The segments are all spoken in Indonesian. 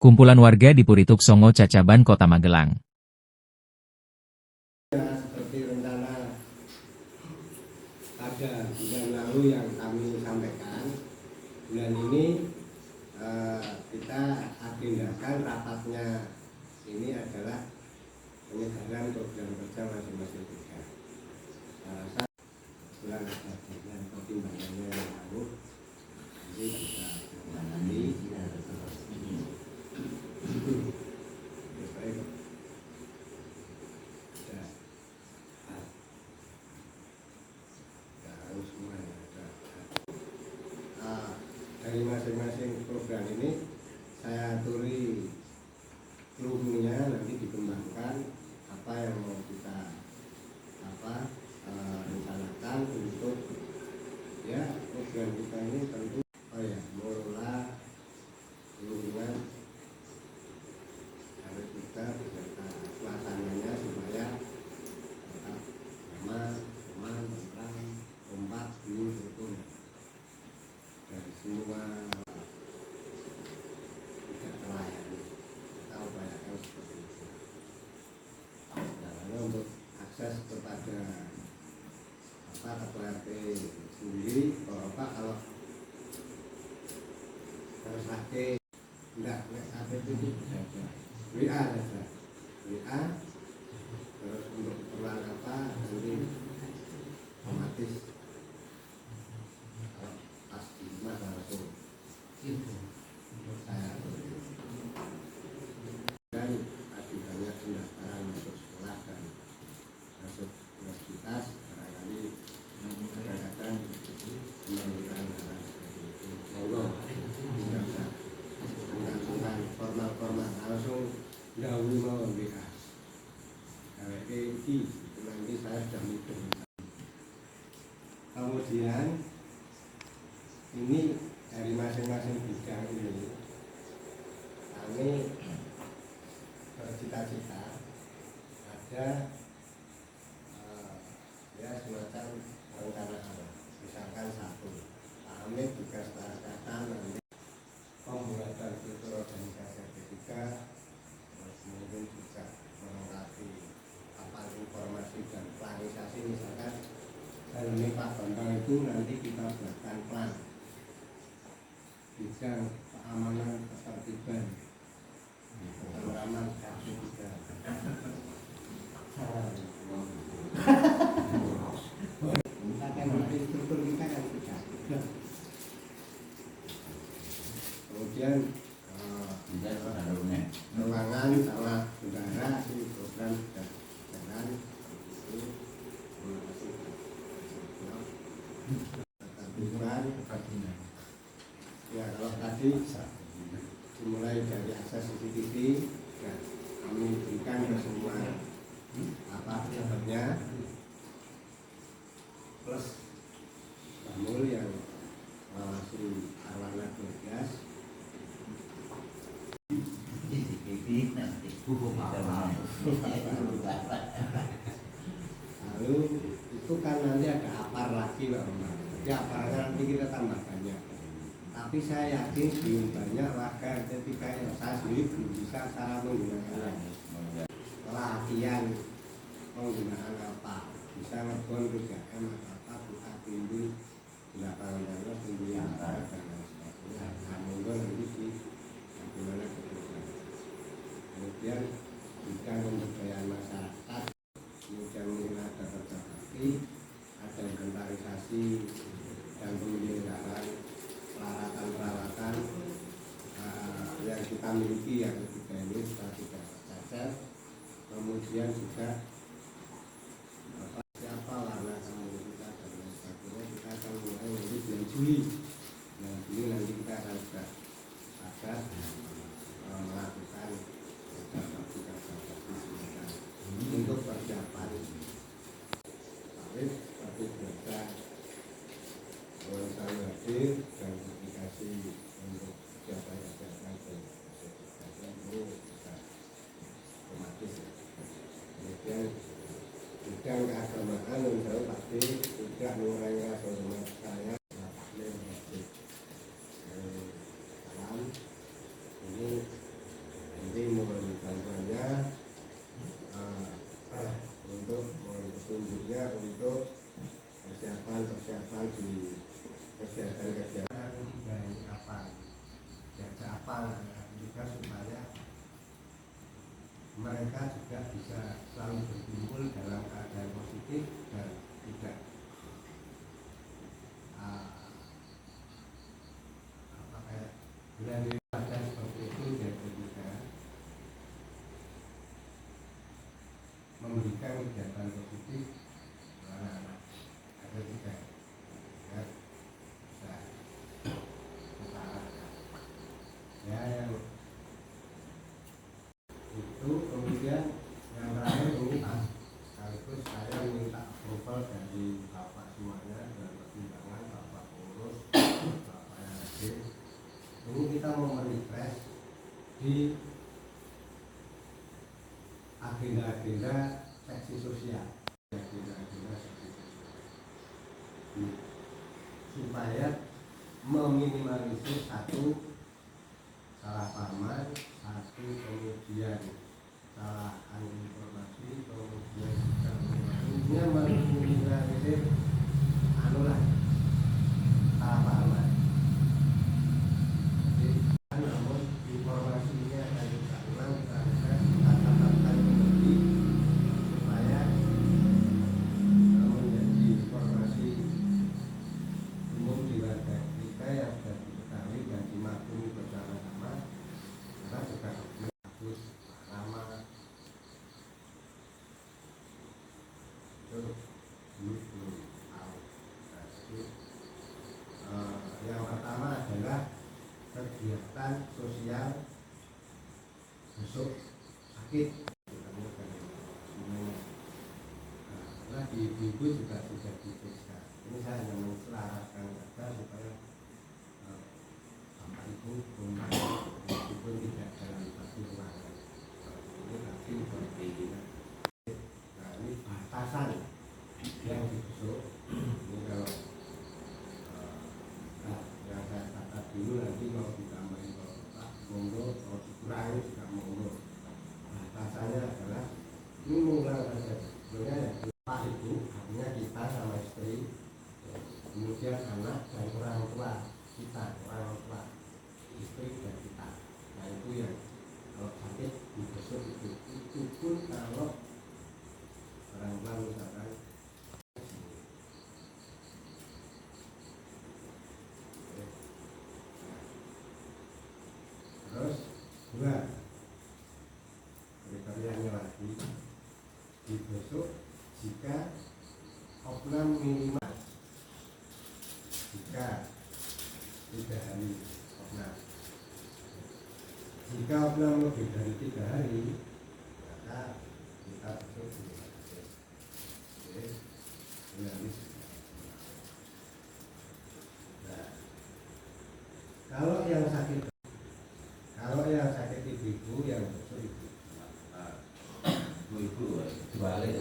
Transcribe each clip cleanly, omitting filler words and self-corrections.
Kumpulan warga di Purituk Songo Cacaban Kota Magelang. Seperti rencana pada bulan lalu yang kami sampaikan, bulan ini kita agendakan rapatnya ini adalah penyegaran program kerja masing-masing tiga. Bulan ada dengan pertimbangannya yang lalu, jadi bisa menangani. Dari masing-masing program ini saya aturi seluruhnya, nanti dikembangkan apa yang mau kita rencanakan untuk ya program kita ini tentu mengelola seluruhnya harus kita beserta pelaksananya supaya tetap aman, tentram, kompak, betul dari semua tidak terlayani. Kita upayakan seperti itu. Caranya untuk akses kepada ketua RT sendiri, kalau harus pakai tidak itu saja WA saja, WA terus untuk keperluan nanti otomatis pas di rumah langsung saya dan ada banyak pendaftaran masuk sekolah dan masuk universitas, barangkali kadang-kadang memerlukan hal seperti itu. Monggo tidak usah menggantungkan formal langsung dahulu mau WA. Kalau itu nanti saya sudah mudah. Kemudian ini dari masing-masing bidang ini kami bercita-cita ada ya semacam rencana awal. Misalkan satu, Pak Hamid juga sepakat nanti pembuatan struktur organisasi ketiga, mungkin juga melengkapi informasi dan planisasi. Misalkan ini Pak Bambang itu nanti kita buatkan plan bidang keamanan ketertiban peneraman R3. Struktur kita kan sudah. Kemudian ruangan sama udara di program sudah jalan itu. Ketertiban. Ya kalau tadi dimulai dari akses CCTV, ya, kami berikan ke semua pejabatnya, plus Bamul yang mengawasi arwana bergas. Lalu itu kan nanti ada apar lagi Pak Omar. Jadi aparnya nanti kita tambah banyak. Tapi saya yakin belum banyak warga ketika saya sendiri belum bisa cara menggunakannya. Latihan penggunaan apa? Bisa ngebon 3M atau apa? Buka pintu di lapangan dalam pintu yang ada dan lain sebagainya. Monggo nanti di bagaimana kemudian. Kemudian bidang pemberdayaan masyarakat. Kemudian mungkin ada kerja bakti, ada inventarisasi dan pemeliharaan peralatan yang kita miliki yang ketiga ini supaya tidak cacat. Kemudian juga siapa warna kamu kita dan lain sebagainya. Kita akan mulai nanti bulan Juli. Bulan Juli nanti kita akan sudah ada melakukan kerja bakti untuk persiapan sawit seperti kerja wawancara hadir dan aplikasi untuk jabatan itu bisa otomatis. Kemudian bidang keagamaan untuk pasti tidak mengurangi rasa hormat saya. Salam mereka juga bisa selalu berkumpul dalam keadaan positif dan tidak bulan dewasa seperti itu. Dan ketiga, memberikan kegiatan positif kepada anak-anak. Ada tiga ya, bisa kita arahkan ya, yang itu. Kemudian yang terakhir ini sekaligus saya minta approval dari bapak semuanya dan pertimbangan bapak pengurus, bapak yang hadir. Ini kita mau merefresh di agenda-agenda seksi sosial, agenda-agenda seksi sosial, supaya meminimalisir satu salah pahaman, satu kemudian salahan informasi, kemudian juga meminimalisir anulah salah pahaman. Namun informasinya akan kita ulang, kita catatkan kembali supaya menjadi informasi umum di warga kita yang sudah diketahui dan dimaklumi bersama-sama. Karena juga bagus nama itu belum tahu. Nah, jadi, yang pertama adalah kegiatan sosial besok sakit. Nah, di ibu juga sudah diperiksa. Ini saya hanya menselaraskan saja supaya bapak ibu meskipun tidak dalam satu ruangan ini, tapi seperti ini. Nah, ini batasan yang dibesuk. Ini kalau yang saya catat dulu, nanti mau ditambahin kalau Pak monggo, kalau dikurangi juga monggo. Batasannya adalah ini mengulang saja. Sebenarnya Pak Ibu artinya kita sama istri, kemudian anak dan orang tua kita, orang tua istri dan kita. Nah itu yang kalau sakit dibesuk itu pun kalau orang tua misalkan terus dua kriterianya lagi dibesuk jika opnam minimal 3 hari opnam. Jika opnam lebih dari 3 hari maka kita besuk di oke, nah, kalau yang sakit ibu yang besok ibu. Ibu balik.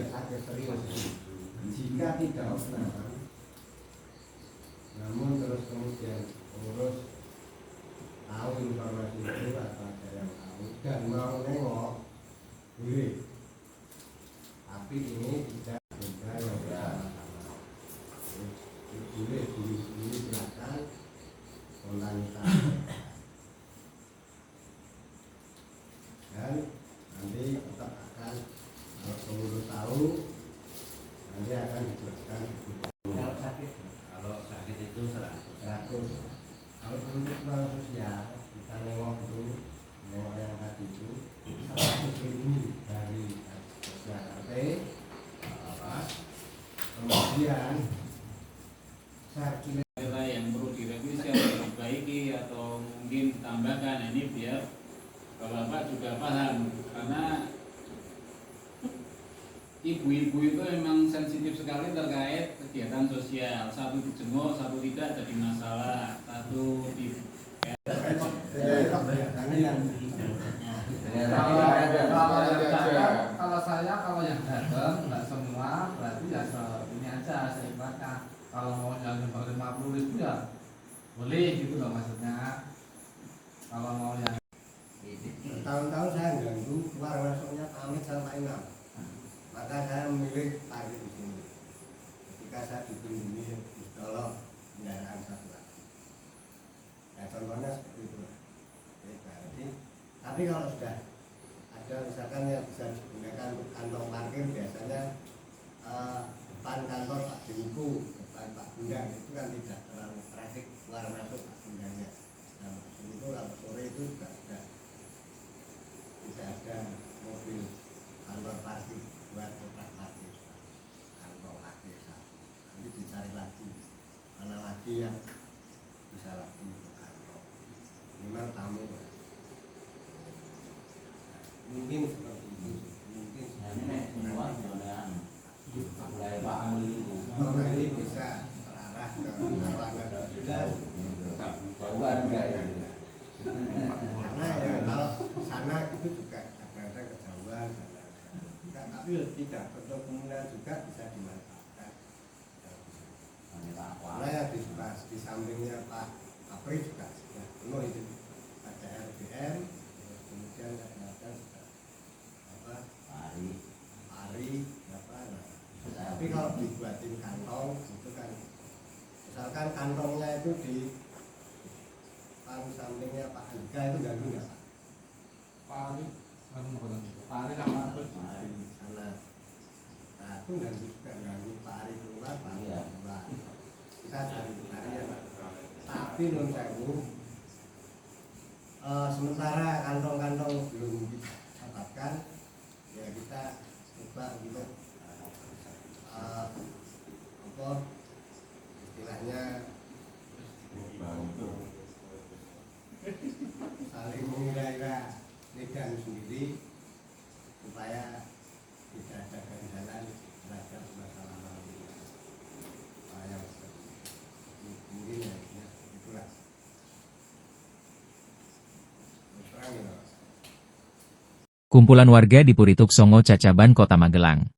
Sakit serius. Jika tidak opnam, namun terus kemudian pengurus tahu informasi itu atau ada yang tahu dan mau nengok boleh, tapi ini tidak benda yang bersama-sama. Boleh ini silakan spontanitas dan nanti tetap akan kalau pengurus tahu nanti akan dijelaskan. Kalau sakit itu 100. Kalau untuk sosial kita nengok dulu, nengok yang tadi itu 100.000 dari sosial RT kemudian saya kira yang perlu direvisi atau diperbaiki atau mungkin ditambahkan. Ini biar Bapak juga paham, karena ibu-ibu itu memang sensitif sekali terkait kegiatan sosial. Satu dijenguk, satu tidak jadi masalah. Satu di kalau yang datang nggak semua, berarti ya ini aja saya ibaratkan. Kalau mau yang 50.000 ya boleh gitu loh maksudnya. Kalau mau yang tahun-tahun saya ganggu keluar masuknya pamit sampai 6, maka saya memilih target di sini. ketika saya dikunjungi ditolong kendaraan satu lagi. Ya contohnya seperti itu. Oke, berarti, tapi kalau sudah ada misalkan yang bisa digunakan untuk kantong parkir, biasanya depan kantor Pak Dengku, depan Pak Bundang itu kan tidak terlalu trafik keluar masuk Pak Bundangnya. Nah, maksud itu kalau sore itu juga sudah tidak ada mobil kantor parkir buat kotak parkir, kantong parkir. Nanti dicari lagi mana lagi yang bisa lagi untuk kantong. Memang tamu. Mungkin seperti itu, mungkin kalau ini bisa terarah ke arah jelas. Karena ya kalau sana itu juga ada kejauhan, tapi tidak untuk kemungkinan juga bisa dimanfaatkan. Karena ya di sampingnya Pak Kapri juga sudah penuh itu, ada RBM, kemudian ada Ari, tapi kalau dibuatin kantong itu kan, misalkan kantongnya itu di sampingnya Pak Andika itu ganggu nggak Pak? Pak Ari sama Sana, nah itu ganggu Pak Ari keluar, Pak Ari keluar. Kita cari Ari ya Pak. Tapi non sewu, sementara kantong-kantong belum didapatkan, ya kita coba untuk apa istilahnya saling mengira-ira medan sendiri supaya tidak ada ganjalan terhadap masalah lalu lintas. Yang mungkin ya itulah. Kumpulan warga di Purituk Songo Cacaban Kota Magelang.